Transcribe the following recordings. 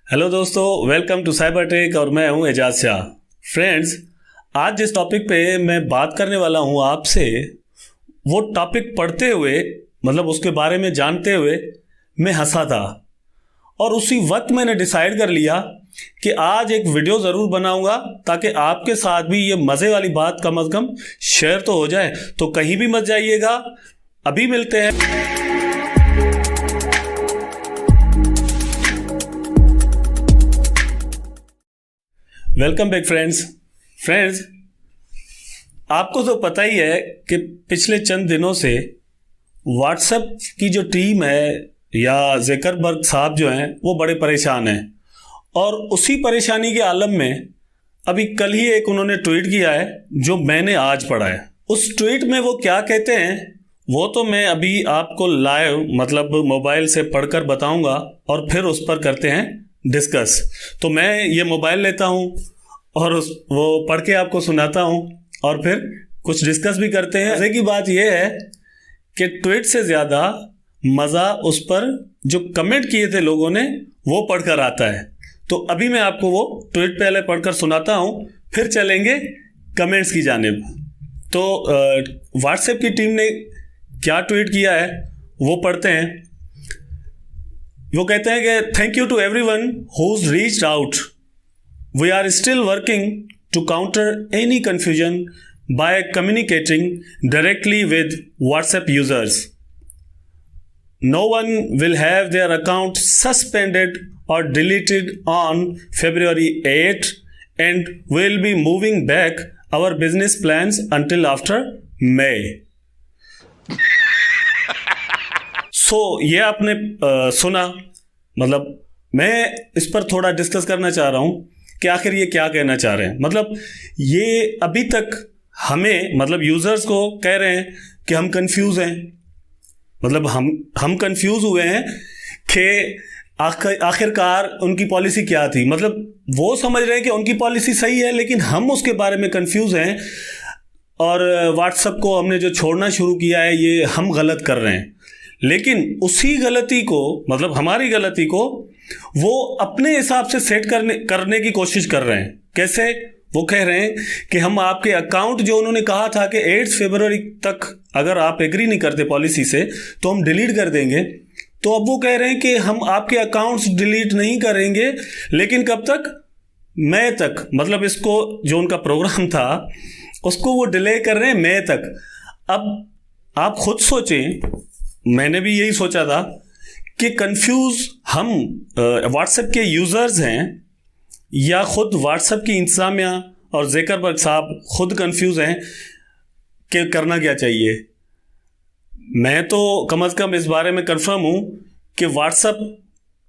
Hello दोस्तों, welcome to cyber tech और मैं हूं एजाज शाह। फ्रेंड्स, आज जिस टॉपिक पे मैं बात करने वाला हूं आपसे, वो टॉपिक पढ़ते हुए उसके बारे में जानते हुए मैं हंसा था और उसी वक्त मैंने डिसाइड कर लिया कि आज एक वीडियो ज़रूर बनाऊंगा ताकि आपके साथ भी ये मज़े वाली बात कम अज़ कम शेयर तो हो जाए। तो कहीं भी मत जाइएगा, अभी मिलते हैं। वेलकम बैक फ्रेंड्स, आपको तो पता ही है कि पिछले चंद दिनों से व्हाट्सएप की जो टीम है या ज़करबर्ग साहब जो हैं वो बड़े परेशान हैं और उसी परेशानी के आलम में अभी कल ही एक उन्होंने ट्वीट किया है जो मैंने आज पढ़ा है। उस ट्वीट में वो क्या कहते हैं वो तो मैं अभी आपको लाइव मोबाइल से पढ़कर बताऊंगा और फिर उस पर करते हैं डिस्कस। तो मैं ये मोबाइल लेता हूँ और वो पढ़ के आपको सुनाता हूँ और फिर कुछ डिस्कस भी करते हैं। मज़े की बात यह है कि ट्वीट से ज़्यादा मज़ा उस पर जो कमेंट किए थे लोगों ने वो पढ़कर आता है। तो अभी मैं आपको वो ट्वीट पहले पढ़कर सुनाता हूँ, फिर चलेंगे कमेंट्स की जानिब। तो व्हाट्सएप की टीम ने क्या ट्वीट किया है वो पढ़ते हैं। वो कहते हैं कि thank you to everyone who's reached out, we are still working to counter any confusion by communicating directly with WhatsApp users. No one will have their account suspended or deleted on February 8 and we'll be moving back our business plans until after May. So ये आपने सुना, मैं इस पर थोड़ा discuss करना चाह रहा हूँ कि आखिर ये क्या कहना चाह रहे हैं। ये अभी तक हमें यूजर्स को कह रहे हैं कि हम कंफ्यूज हैं, हम कंफ्यूज हुए हैं कि आखिरकार उनकी पॉलिसी क्या थी। वो समझ रहे हैं कि उनकी पॉलिसी सही है लेकिन हम उसके बारे में कंफ्यूज हैं और व्हाट्सएप को हमने जो छोड़ना शुरू किया है ये हम गलत कर रहे हैं। लेकिन उसी गलती को हमारी गलती को वो अपने हिसाब से सेट करने की कोशिश कर रहे हैं। कैसे? वो कह रहे हैं कि हम आपके अकाउंट जो उन्होंने कहा था कि 8 फरवरी तक अगर आप एग्री नहीं करते पॉलिसी से तो हम डिलीट कर देंगे, तो अब वो कह रहे हैं कि हम आपके अकाउंट्स डिलीट नहीं करेंगे लेकिन कब तक? मई तक। इसको जो उनका प्रोग्राम था उसको वो डिले कर रहे हैं मई तक। अब आप खुद सोचें, मैंने भी यही सोचा था कि कंफ्यूज हम व्हाट्सएप के यूजर्स हैं या खुद व्हाट्सएप की इंतजामिया और ज़करबर्ग साहब खुद कंफ्यूज हैं कि करना क्या चाहिए। मैं तो कम अज़ कम इस बारे में कंफर्म हूँ कि व्हाट्सएप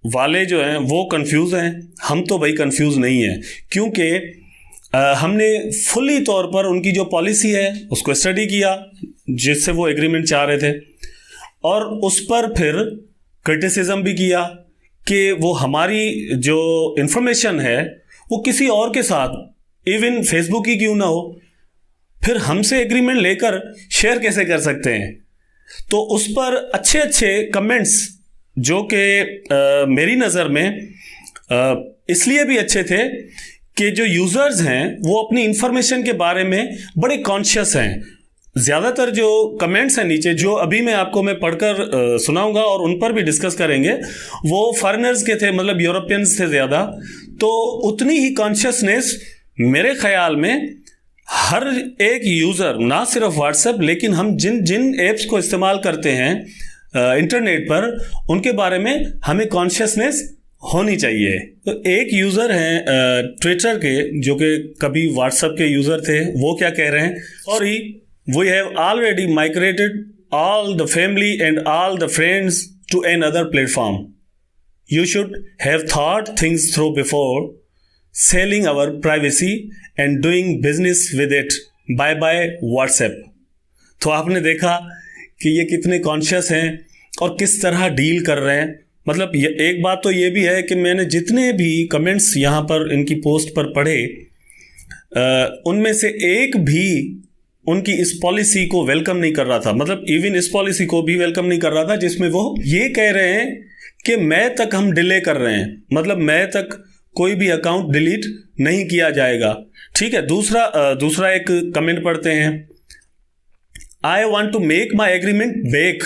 वाले जो हैं वो कंफ्यूज हैं, हम तो भाई कंफ्यूज नहीं हैं, क्योंकि हमने फुली तौर पर उनकी जो पॉलिसी है उसको स्टडी किया जिससे वो एग्रीमेंट चाह रहे थे और उस पर फिर क्रिटिसिज्म भी किया कि वो हमारी जो इंफॉर्मेशन है वो किसी और के साथ, इवन फेसबुक ही क्यों ना हो, फिर हमसे एग्रीमेंट लेकर शेयर कैसे कर सकते हैं। तो उस पर अच्छे अच्छे कमेंट्स जो कि मेरी नज़र में इसलिए भी अच्छे थे कि जो यूज़र्स हैं वो अपनी इंफॉर्मेशन के बारे में बड़े कॉन्शियस हैं। ज़्यादातर जो कमेंट्स हैं नीचे जो अभी मैं पढ़कर सुनाऊंगा और उन पर भी डिस्कस करेंगे, वो फॉरेनर्स के थे, यूरोपियंस थे ज़्यादा। तो उतनी ही कॉन्शियसनेस मेरे ख्याल में हर एक यूज़र, ना सिर्फ व्हाट्सएप लेकिन हम जिन जिन ऐप्स को इस्तेमाल करते हैं इंटरनेट पर, उनके बारे में हमें कॉन्शियसनेस होनी चाहिए। तो एक यूज़र हैं ट्विटर के जो कि कभी व्हाट्सएप के यूज़र थे, वो क्या कह रहे हैं? Sorry, we have already migrated all the family and all the friends to another platform. You should have thought things through before selling our privacy and doing business with it. Bye bye WhatsApp. तो आपने देखा कि ये कितने conscious हैं और किस तरह डील कर रहे हैं। एक बात तो ये भी है कि मैंने जितने भी कमेंट्स यहाँ पर इनकी पोस्ट पर पढ़े, उनमें से एक भी उनकी इस पॉलिसी को वेलकम नहीं कर रहा था। इवन इस पॉलिसी को भी वेलकम नहीं कर रहा था जिसमें वो ये कह रहे हैं कि मैं तक हम डिले कर रहे हैं, मतलब मैं तक कोई भी अकाउंट डिलीट नहीं किया जाएगा। ठीक है, दूसरा एक कमेंट पढ़ते हैं। I want to make my agreement back.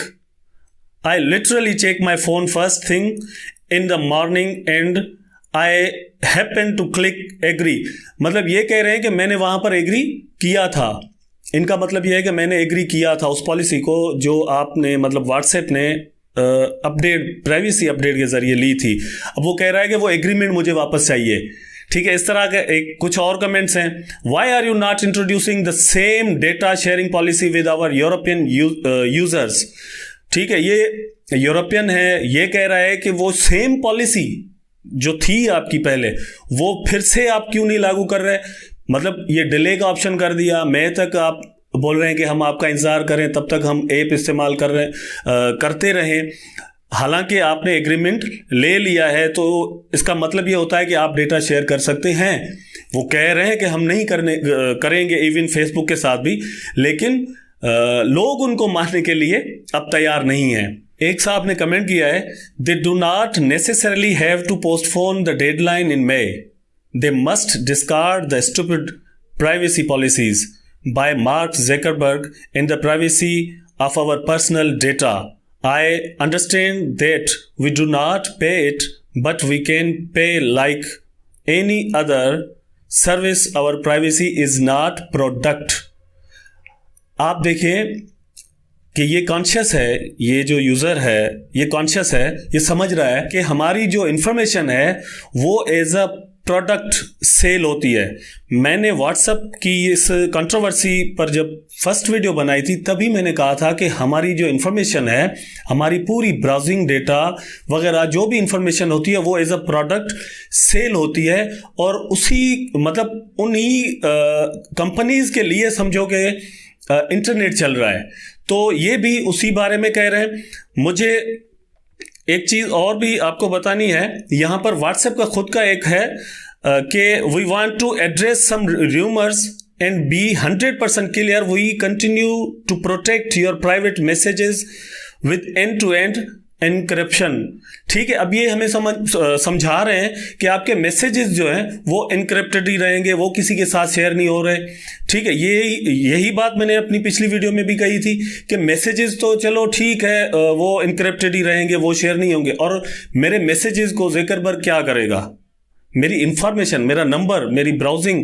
I literally check my phone first thing in the morning and I happen to click agree. मतलब ये कह रहे हैं कि मैंने वहां पर एग्री किया था। इनका मतलब यह है कि मैंने एग्री किया था उस पॉलिसी को जो आपने मतलब व्हाट्सएप ने प्राइवेसी अपडेट के जरिए ली थी। अब वो कह रहा है कि वो एग्रीमेंट मुझे वापस चाहिए। ठीक है, इस तरह के कुछ और कमेंट्स हैं। Why are you not introducing the same data sharing policy with our European users. ठीक है, ये यूरोपियन है, ये कह रहा है कि वो सेम पॉलिसी जो थी आपकी पहले वो फिर से आप क्यों नहीं लागू कर रहे। मतलब ये डिले का ऑप्शन कर दिया, मैं तक आप बोल रहे हैं कि हम आपका इंतजार करें, तब तक हम ऐप इस्तेमाल करते रहें। हालांकि आपने एग्रीमेंट ले लिया है तो इसका मतलब ये होता है कि आप डेटा शेयर कर सकते हैं। वो कह रहे हैं कि हम नहीं करेंगे इवन फेसबुक के साथ भी, लेकिन लोग उनको मानने के लिए अब तैयार नहीं हैं। एक साहब ने कमेंट किया है, they do not necessarily have to postpone the deadline in May, they must discard the stupid privacy policies by Mark Zuckerberg in the privacy of our personal data. I understand that we do not pay it, but we can pay like any other service. Our privacy is not product. आप देखें कि ये conscious है, ये जो user है ये conscious है, ये समझ रहा है कि हमारी जो इंफॉर्मेशन है वो एज अ प्रोडक्ट सेल होती है। मैंने व्हाट्सएप की इस कंट्रोवर्सी पर जब फर्स्ट वीडियो बनाई थी तभी मैंने कहा था कि हमारी जो इन्फॉर्मेशन है, हमारी पूरी ब्राउजिंग डेटा वगैरह जो भी इंफॉर्मेशन होती है वो एज अ प्रोडक्ट सेल होती है, और उसी मतलब उन्हीं कंपनीज के लिए समझो कि इंटरनेट चल रहा है। तो ये भी उसी बारे में कह रहे हैं। मुझे एक चीज और भी आपको बतानी है, यहां पर व्हाट्सएप का खुद का एक है कि we want to address some rumours and be 100% clear, we continue to protect your private messages with end to end encryption. ठीक है, अब ये हमें समझा रहे हैं कि आपके मैसेजेस जो हैं वो एनक्रिप्टेड ही रहेंगे, वो किसी के साथ शेयर नहीं हो रहे। ठीक है, यही बात मैंने अपनी पिछली वीडियो में भी कही थी कि मैसेजेस तो चलो ठीक है वो एनक्रिप्टेड ही रहेंगे, वो शेयर नहीं होंगे। और मेरे मैसेजेस को ज़ुकरबर्ग क्या करेगा? मेरी इंफॉर्मेशन, मेरा नंबर, मेरी ब्राउजिंग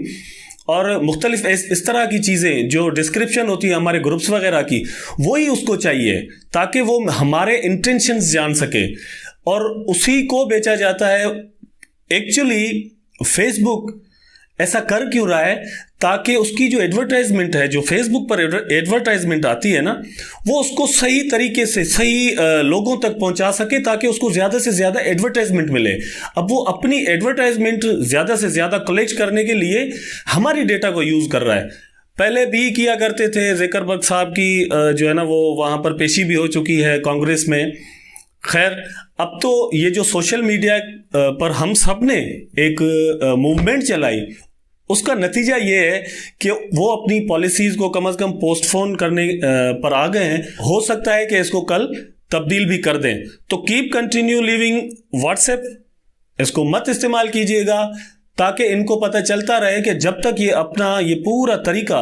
और मुख्तलिफ इस तरह की चीज़ें जो डिस्क्रिप्शन होती है हमारे ग्रुप्स वगैरह की, वही उसको चाहिए ताकि वो हमारे इंटेंशंस जान सके, और उसी को बेचा जाता है। एक्चुअली फेसबुक ऐसा कर क्यों रहा है? ताकि उसकी जो एडवर्टाइजमेंट है, जो फेसबुक पर एडवर्टाइजमेंट आती है ना, वो उसको सही तरीके से सही लोगों तक पहुंचा सके ताकि उसको ज़्यादा से ज़्यादा एडवर्टाइजमेंट मिले। अब वो अपनी एडवर्टाइजमेंट ज़्यादा से ज़्यादा कलेक्ट करने के लिए हमारी डेटा को यूज़ कर रहा है। पहले भी किया करते थे। ज़ुकरबर्ग साहब की जो है ना वो वहाँ पर पेशी भी हो चुकी है कांग्रेस में। खैर, अब तो ये जो सोशल मीडिया पर हम सब ने एक मूवमेंट चलाई, उसका नतीजा ये है कि वो अपनी पॉलिसीज़ को कम से कम पोस्टपोन करने पर आ गए हैं। हो सकता है कि इसको कल तब्दील भी कर दें। तो कीप कंटिन्यू लिविंग व्हाट्सएप, इसको मत इस्तेमाल कीजिएगा ताकि इनको पता चलता रहे कि जब तक ये अपना ये पूरा तरीका,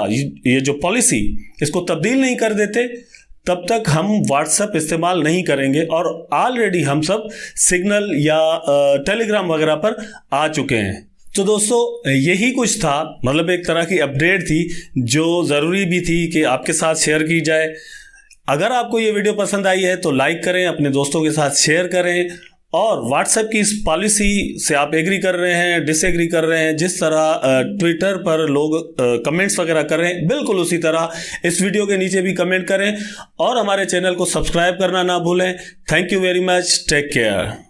ये जो पॉलिसी, इसको तब्दील नहीं कर देते तब तक हम व्हाट्सएप इस्तेमाल नहीं करेंगे। और ऑलरेडी हम सब सिग्नल या टेलीग्राम वगैरह पर आ चुके हैं। तो दोस्तों यही कुछ था, मतलब एक तरह की अपडेट थी जो ज़रूरी भी थी कि आपके साथ शेयर की जाए। अगर आपको ये वीडियो पसंद आई है तो लाइक करें, अपने दोस्तों के साथ शेयर करें, और व्हाट्सएप की इस पॉलिसी से आप एग्री कर रहे हैं, डिसएग्री कर रहे हैं, जिस तरह ट्विटर पर लोग कमेंट्स वगैरह कर रहे हैं, बिल्कुल उसी तरह इस वीडियो के नीचे भी कमेंट करें और हमारे चैनल को सब्सक्राइब करना ना भूलें। Thank you very much, take care.